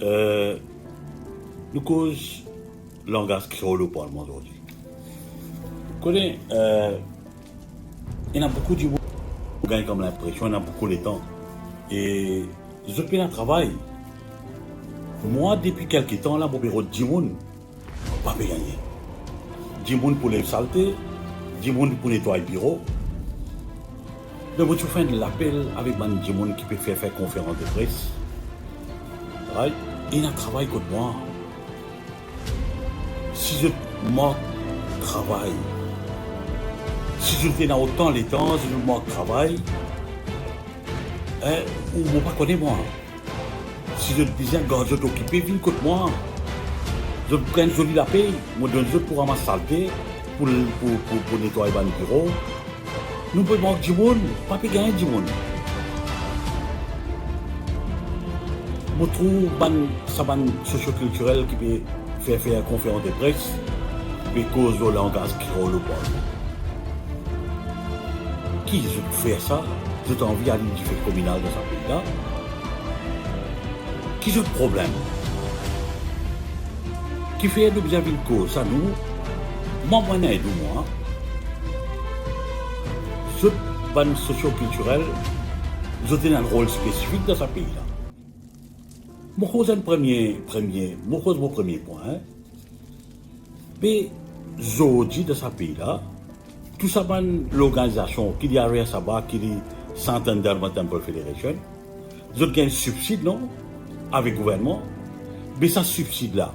nous cause langage créole au Parlement aujourd'hui. Vous connaissez, il y a beaucoup de gens qui gagnent comme l'impression, il y a beaucoup de temps. Et je fais un travail. Moi, depuis quelques temps, là, mon bureau de 10 personnes, pas gagner. 10 personnes pour les saletés, 10 personnes pour nettoyer le bureau. Donc, je fais l'appel avec 10 personnes qui peuvent faire conférence de presse. Right? Et il y a un travail contre moi. Si je manque de travail, si je fais dans autant les temps, si je manque de travail, ou ne pas connaître moi. Si je disais, quand je t'occupe, viens contre moi. Je prends une jolie la paix, je donne pour ramasser saleté, pour nettoyer le bureau. Nous pouvons manquer du monde, pas gagner du monde. Je trouve que ça socio-culturel qui peut faire une conférence de presse, mais cause de langage créole au Parlement. Qui fait ça? J'ai envie d'aller du fait communal dans ce pays-là. Qui est le problème? Qui fait de bien une cause? Ça nous, moi, ce ban socio-culturel, j'ai un rôle spécifique dans ce pays-là. Je pose mon premier point. Mais je dis dans ce pays-là, tout ça, l'organisation qui dit Area Sabah, qui dit Santander Temple Federation, je gagne un subside, non? Avec le gouvernement, mais ça subside là.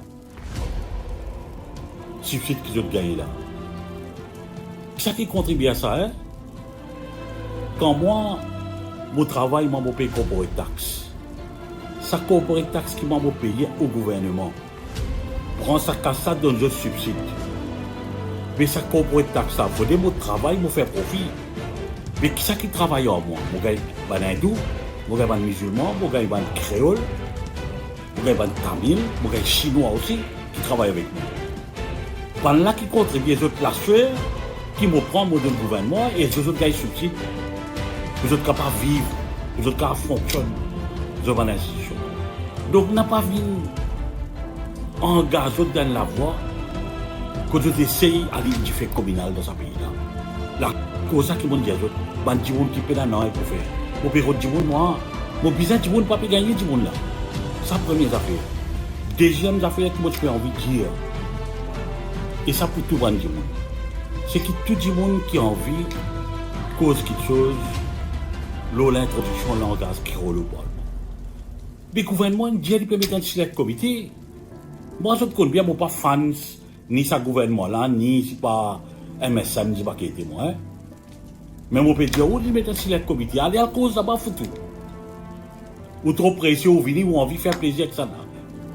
Subside que je gagne là. Ça qui contribue à ça, hein? Quand moi, mon travail, m'a payé corporate tax. Ça corporate tax qui m'a payé au gouvernement. Prends ça, casse ça, donne je subside. Mais ça corporate tax, ça, faut dire mon travail, me faire profit. Mais qui ça qui travaille en moi? Mon gars, ban hindou, mon gars, ban musulman, mon gars, ban créole, mon gars, ban tamil, mon gars, chinois aussi, qui travaille avec moi. Pendant là qui contribue les autres classeurs, qui me prend mon gouvernement et les autres gars subsides. Les autres capables de vivre, les autres capables de fonctionner dans l'institution. Donc, on n'a pas vu engager dans la voie que je essaye d'aller du fait communal dans ce pays-là. La cause qui m'ont dit, les gens qui peuvent non pour faire. Mon bureau de monde, moi, mon business de monde, pas gagner du monde là. C'est la première affaire. Deuxième affaire que moi j'ai envie de dire, et ça pour tout le monde, c'est que tout le monde qui a envie cause quelque chose, l'introduction de langage créole au Parlement. Le gouvernement dit qu'il peut mettre un select comité. Moi, je ne connais bien, je ne suis pas fan ni ce gouvernement-là, ni si pas MSM, ni pas qui est témoin. Mais je peux dire, où il met un select comité? Allez à cause là-bas, foutu. Ou trop pressé, ou venir, ou envie de faire plaisir avec ça.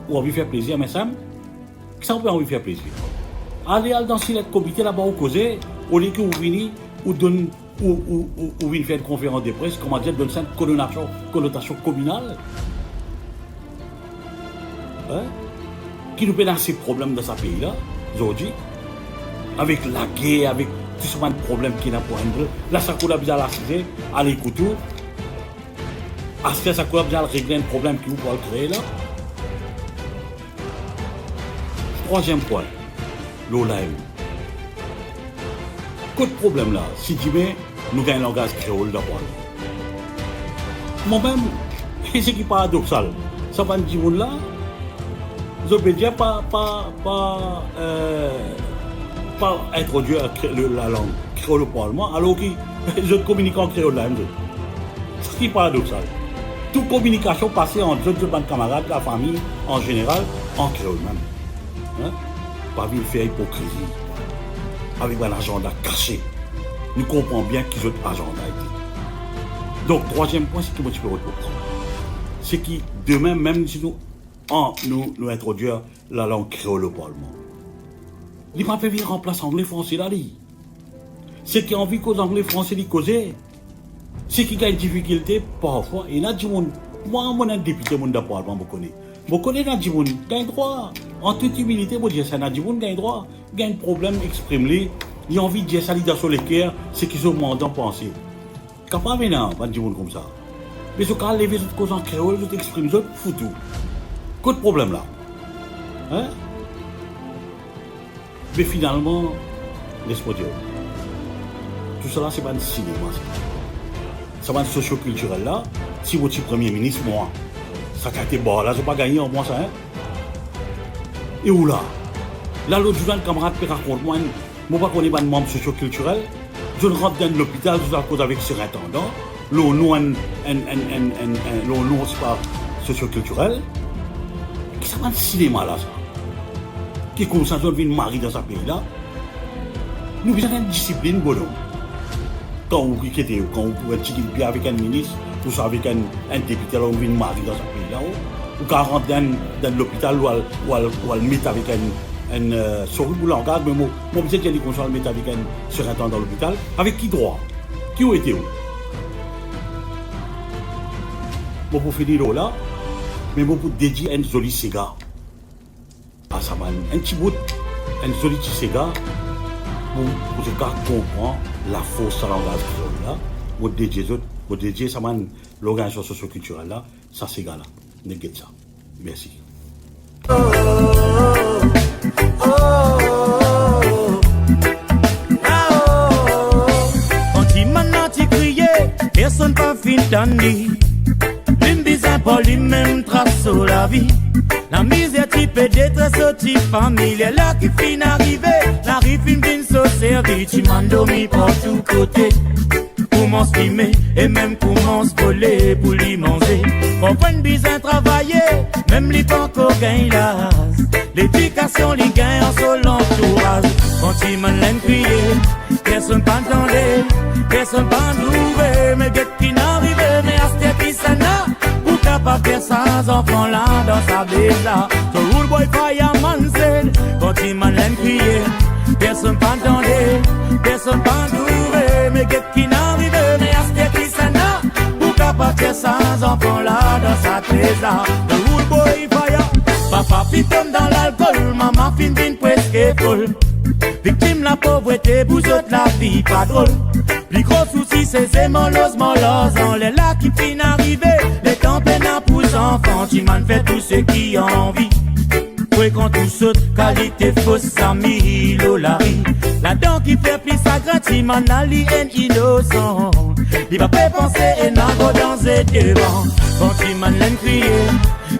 Ou envie de faire plaisir à MSM? Ça, on peut envie de faire plaisir. Allez dans le select comité là-bas, au causer, au lieu que vous venez, ou donne. Ou venir faire une conférence de presse, comment dire, donne ça une connotation communale. Hein? Qui nous met ces problèmes dans ce pays-là, aujourd'hui, avec la guerre, avec tout ce problème qui n'a pas un. Là, ça coule bien à l'assiser, à l'écouter. À ce que ça coule bien à régler un problème qui vous peut créer là. Troisième point, l'OLAM. Quel problème là? Si tu mets, nous gagnons un langage créole d'abord. Moi-même, c'est ce qui est paradoxal. Ça va dire là, je peux dire pas introduire la langue créole au Parlement, alors que je communique en créole là. Ce qui est paradoxal. Toute communication passée entre deux camarades, la famille en général, en créole même. Hein? Pas vite faire hypocrisie. Avec un agenda caché. Nous comprenons bien qu'ils ont un agenda. Donc, troisième point, c'est que moi, je peux reprendre. C'est que demain, même si nous introduire la langue créole au Parlement, il ne va pas venir remplacer anglais français là. C'est qui a envie qu'aux anglais français les causer. C'est qui a une difficulté parfois. Il y a du monde. Moi, mon député, mon Parlement, je connais. Je connais dans du monde, il y a un droit. En toute humilité, je dis ça, il y a du monde, il y a un droit. Il y a un problème, exprime-le. Il a envie de dire ça, il sur les cœurs, c'est qu'ils ont demandé en penser. Capable maintenant, pas du monde comme ça. Mais ce cas, les autres causes en créole, les autres expriment, les autres foutus. Quel problème là? Hein? Mais finalement, laisse-moi dire, tout cela c'est pas un cinéma. Ça va un socio-culturel là. Si votre premier ministre, moi, ça a été bon là, je n'ai pas gagné en moi ça. Hein? Et où là? Là, l'autre jour, un camarade me raconte, moi, je ne sais pas qu'on est un membre socio-culturel. Je rentre dans l'hôpital, je suis à cause avec le surintendant. L'ONU, c'est pas socio-culturel. Qu'est-ce que c'est un cinéma là, ça? Qui est comme ça, je viens marier dans ce pays-là. Nous avons une discipline, bonhomme. Quand vous pouvez être avec un ministre, ou ça avec un député, là, on vient marier dans ce pays-là. Ou quand on rentre dans l'hôpital, ou on le met avec sorry pour l'engagement, mais moi, je dis qu'on le met avec un surintendant dans l'hôpital. Avec qui droit? Qui ont été où? Moi, pour finir là, mais moi, pour dédier un joli cigare. Ah, ça va, un petit bout, un joli petit cigare, pour que je comprendre la force de langage créole là. Moi, dédier, ça va, l'organisation socio-culturelle là, ça cigare là. Néguez ça. Merci. Quand il m'a nati crié, personne pas fin d'année. L'une bizarre pour lui-même trace la vie. La misère type et détresse type famille. Là qui fin arrivé, la rive fin so servi. Tu m'as dormi par tous côtés. Comment se filmer et même comment se voler pour lui manger. Pour prendre bizarre travailler, même les pas encore gagne l'as. L'éducation, les gains en son entourage. Quand il m'a crié, personne pas entendait, personne pas trouvé. Mais dès qu'il n'arrivait, mais à ce qui ça n'a, pour capable faire ça, enfants là, dans sa bête là. So rude boy fireman said, quand il m'a crié, personne pas entendait, personne pas trouvé. Mais dès qu'il n'arrivait, mais à ce qui ça n'a, pour capable faire ça, enfants là, dans sa bête là. The rude boy fire. Papa fit comme dans l'alcool, maman fin presque folle. Victime la pauvreté, bougeotte la vie pas drôle. Plus gros souci c'est mollos, on les là qui fin arrivé. Les temps peine à pousse enfant, tu m'en fait tout ce qui a envie. Quand tout saute, qualité fausse, amis, l'olari. La dent qui fait plus sa gratis, man, ali en innocent. Il va pas penser et n'a pas danser devant. Quand il m'a crié,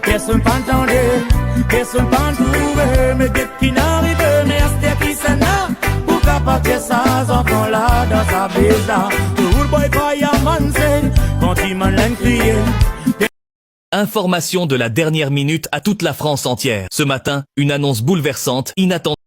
personne pas entendait, personne pas trouvé. Mais dès qu'il n'arrive, mais à ce qui s'en a, pour capable faire ça, enfants là, dans sa bête là. The old boy fireman said, quand il m'a crié. Information de la dernière minute à toute la France entière. Ce matin, une annonce bouleversante, inattendue.